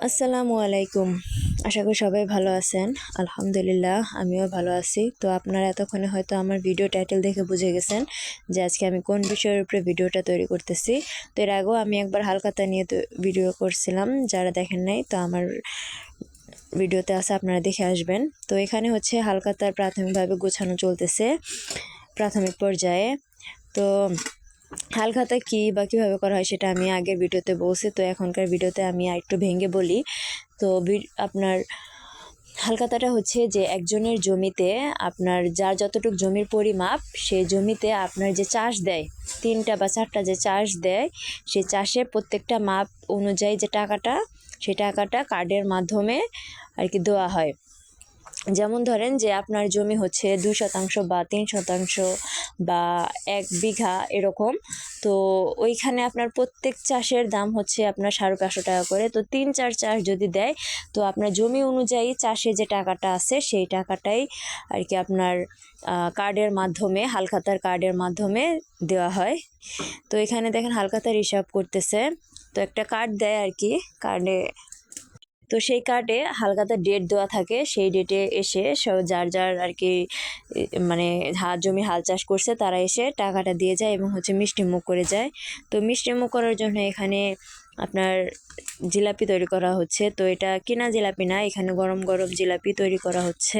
আসসালামু আলাইকুম। আশা করি সবাই ভালো আছেন। আলহামদুলিল্লাহ আমিও ভালো আছি। তো আপনারা এতক্ষণে হয়তো আমার ভিডিও টাইটেল দেখে বুঝে গেছেন যে আজকে আমি কোন বিষয়ের উপরে ভিডিওটা তৈরি করতেছি। তো এর আগেও আমি একবার হালখাতা নিয়ে ভিডিও করছিলাম, যারা দেখেন নাই তো আমার ভিডিওতে আছে, আপনারা দেখে আসবেন। তো এখানে হচ্ছে হালখাতার প্রাথমিকভাবে গোছানো চলতেছে প্রাথমিক পর্যায়ে। তো হালখাতা কী বা কীভাবে করা হয় সেটা আমি আগের ভিডিওতে বলছি, তো এখনকার ভিডিওতে আমি আরেকটু ভেঙে বলি। তো আপনার হালখাতাটা হচ্ছে যে একজনের জমিতে আপনার যার যতটুকু জমির পরিমাপ, সেই জমিতে আপনার যে চাষ দেয় 3টা বা 4টা যে চাষ দেয়, সেই চাষের প্রত্যেকটা মাপ অনুযায়ী যে টাকাটা, সেই টাকাটা কার্ডের মাধ্যমে আর কি দেওয়া হয়। যেমন ধরেন যে আপনার জমি হচ্ছে 2% বা 3% বা 1 বিঘা এরকম, তো ওইখানে আপনার প্রত্যেক চাষের দাম হচ্ছে আপনার 550 টাকা করে। তো 3-4 চাষ যদি দেয়, তো আপনার জমি অনুযায়ী চাষে যে টাকাটা আছে সেই টাকাটাই আর কি আপনার কার্ডের মাধ্যমে, হালখাতার কার্ডের মাধ্যমে দেওয়া হয়। তো এখানে দেখেন হালখাতার হিসাব করতেছে, তো একটা কার্ড দেয় আর কি, কার্ডে তো সেই কার্ডে হালখাতার ডেট দেওয়া থাকে, সেই ডেটে এসে যার যার আর কি মানে জমি হাল চাষ করছে তারা এসে টাকাটা দিয়ে যায় এবং হচ্ছে মিষ্টিমুখ করে যায়। তো মিষ্টিমুখ করার জন্য এখানে আপনার জিলাপি তৈরি করা হচ্ছে। তো এটা কিনা জিলাপি না, এখানে গরম গরম জিলাপি তৈরি করা হচ্ছে।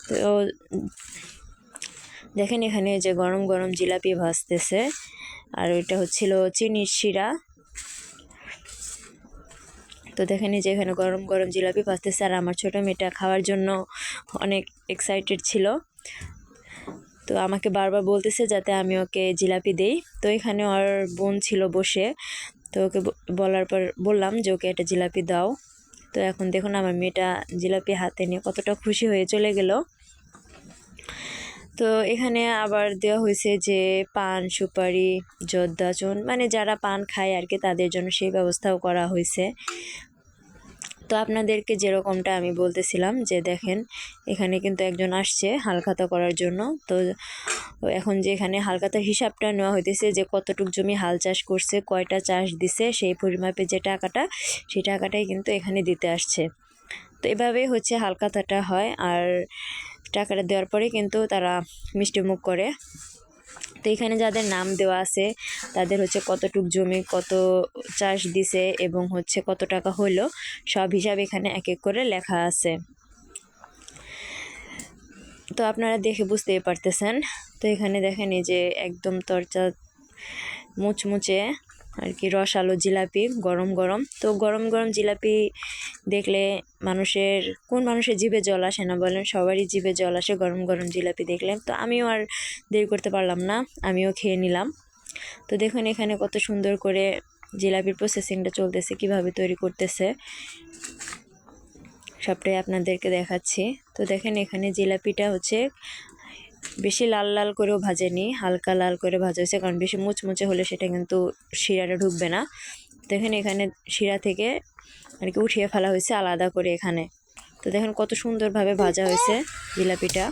তো দেখেন এখানে যে গরম গরম জিলাপি ভাজতেছে, আর ওইটা হচ্ছিল চিনির শিরা। তো দেখেন যে এখানে গরম গরম জিলাপি ভাজতেছে, আর আমার ছোটো মেয়েটা খাওয়ার জন্য অনেক এক্সাইটেড ছিল। তো আমাকে বারবার বলতেছে যাতে আমি ওকে জিলাপি দেই। তো এখানে ওর বোন ছিল বসে, তো ওকে বলার পর বললাম যে ওকে একটা জিলাপি দাও। তো এখন দেখুন আমার মেয়েটা জিলাপি হাতে নিয়ে কতটা খুশি হয়ে চলে গেল। তো এখানে আবার দেওয়া হয়েছে যে পান, সুপারি, জর্দা, চুন, মানে যারা পান খায় আর কি তাদের জন্য সেই ব্যবস্থাও করা হয়েছে। তো আপনাদেরকে যেরকমটা আমি বলতেছিলাম যে দেখেন এখানে কিন্তু একজন আসছে হালখাতা করার জন্য। তো এখন যে এখানে হালখাতার হিসাবটা নেওয়া হইতেছে যে কতটুক জমি হাল চাষ করছে, কয়টা চাষ দিছে, সেই পরিমাপে যে টাকাটা, সেই টাকাটাই কিন্তু এখানে দিতে আসছে। তো এভাবেই হচ্ছে হালখাতাটা হয়। আর টাকাটা দেওয়ার পরে কিন্তু তারা মিষ্টিমুখ করে। তো এখানে যাদের নাম দেওয়া আছে তাদের হচ্ছে কতটুক জমি কত চাষ দিছে এবং হচ্ছে কত টাকা হলো, সব হিসাব এখানে এক এক করে লেখা আছে। তো আপনারা দেখে বুঝতেই পারতেছেন। তো এখানে দেখেন এই যে একদম তরচা মুচমুচে আর কি রসালো জিলাপি গরম গরম। তো গরম গরম জিলাপি দেখলে কোন মানুষের জিভে জল আসে না বলেন? সবারই জিভে জল আসে গরম গরম জিলাপি দেখলে। তো আমিও আর দেরি করতে পারলাম না, আমিও খেয়ে নিলাম। তো দেখুন এখানে কত সুন্দর করে জিলাপির প্রসেসিংটা চলতেছে, কিভাবে তৈরি করতেছে সবটাই আপনাদেরকে দেখাচ্ছি। তো দেখেন এখানে জিলাপিটা হচ্ছে বেশি লাল লাল করেও ভাজেনি, হালকা লাল করে ভাজা হয়েছে, কারণ বেশি মুচমুচে হলে সেটা কিন্তু শিরাটা ঢুকবে না। দেখেন এখানে শিরা থেকে আর কি উঠিয়ে ফেলা হয়েছে আলাদা করে এখানে। তো দেখেন কত সুন্দরভাবে ভাজা হয়েছে জিলাপিটা।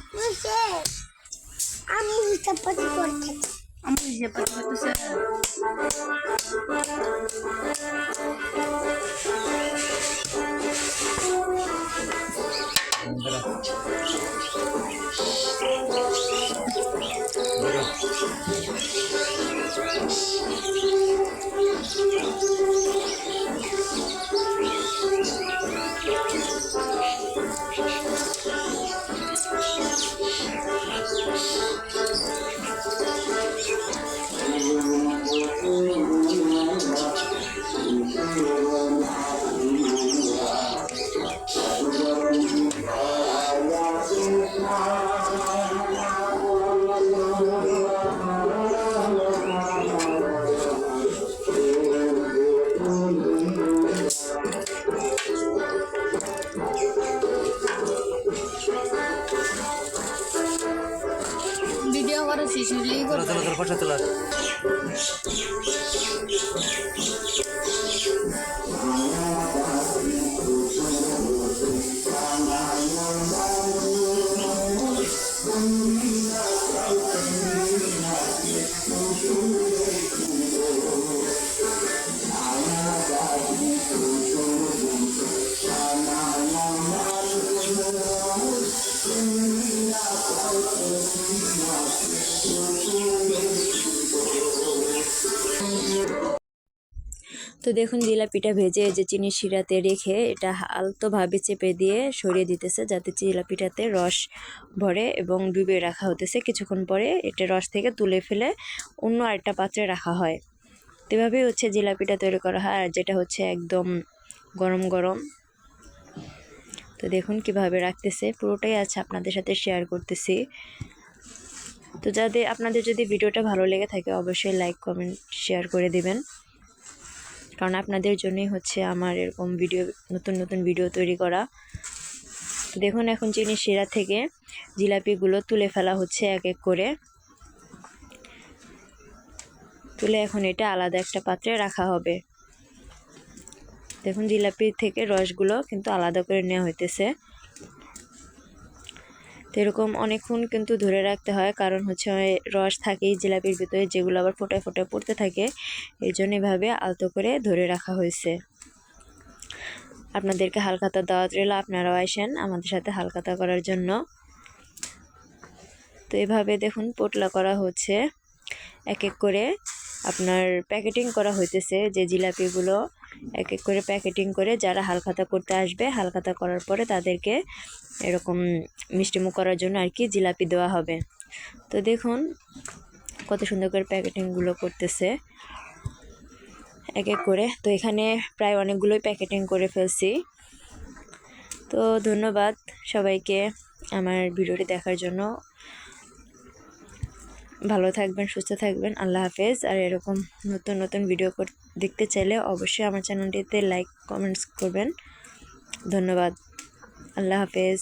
ভিডিও করা শেষ হলেই তো দেখুন জিলাপিটা ভেজে এই যে চিনির শিরাতে রেখে এটা আলতোভাবে চেপে দিয়ে সরিয়ে দিতেছে, যাতে জিলাপিটাতে রস ভরে এবং ডুবিয়ে রাখা হতেছে। কিছুক্ষণ পরে এটা রস থেকে তুলে ফেলে অন্য আরেকটা পাত্রে রাখা হয়। তো এভাবেই হচ্ছে জিলাপিটা তৈরি করা হয়, আর যেটা হচ্ছে একদম গরম গরম। তো দেখুন কিভাবে রাখতেছে, পুরোটাই আছে আপনাদের সাথে শেয়ার করতেছি। তো আপনাদের যদি ভিডিওটা ভালো লেগে থাকে অবশ্যই লাইক কমেন্ট শেয়ার করে দিবেন, কারণ আপনাদের জন্যই হচ্ছে আমার এরকম নতুন নতুন ভিডিও তৈরি করা। তো দেখুন এখন চিনির শিরা থেকে জিলাপিগুলো তুলে ফেলা হচ্ছে এক এক করে। তুলে এখন এটা আলাদা একটা পাত্রে রাখা হবে। দেখুন জিলাপি থেকে রসগুলো কিন্তু আলাদা করে নেওয়া হইতেছে। তো এরকম অনেকক্ষণ কিন্তু ধরে রাখতে হয়, কারণ হচ্ছে রস থাকেই জিলাপির ভিতরে, যেগুলো আবার ফোটায় ফোটায় পড়তে থাকে। এই জন্য এভাবে আলতো করে ধরে রাখা হয়েছে। আপনাদেরকে হালখাতা দাওয়াত রইল, আপনারাও আসেন আমাদের সাথে হালখাতা করার জন্য। তো এভাবে দেখুন পোটলা করা হচ্ছে, এক এক করে আপনার প্যাকেটিং করা হইতেছে। যে জিলাপিগুলো এক এক করে প্যাকেটিং করে যারা হালখাতা করতে আসবে, হালখাতা করার পরে তাদেরকে এরকম মিষ্টিমুখ করার জন্য আর কি জিলাপি দেওয়া হবে। তো দেখুন কত সুন্দর করে প্যাকেটিংগুলো করতেছে এক এক করে। তো এখানে প্রায় অনেকগুলোই প্যাকেটিং করে ফেলছি। তো ধন্যবাদ সবাইকে আমার ভিডিওটি দেখার জন্য। ভালো থাকবেন, সুস্থ থাকবেন, আল্লাহ হাফেজ। আর এরকম নতুন নতুন ভিডিও দেখতে চাইলে অবশ্যই আমার চ্যানেলটিতে লাইক কমেন্টস করবেন। ধন্যবাদ, আল্লাহ হাফেজ।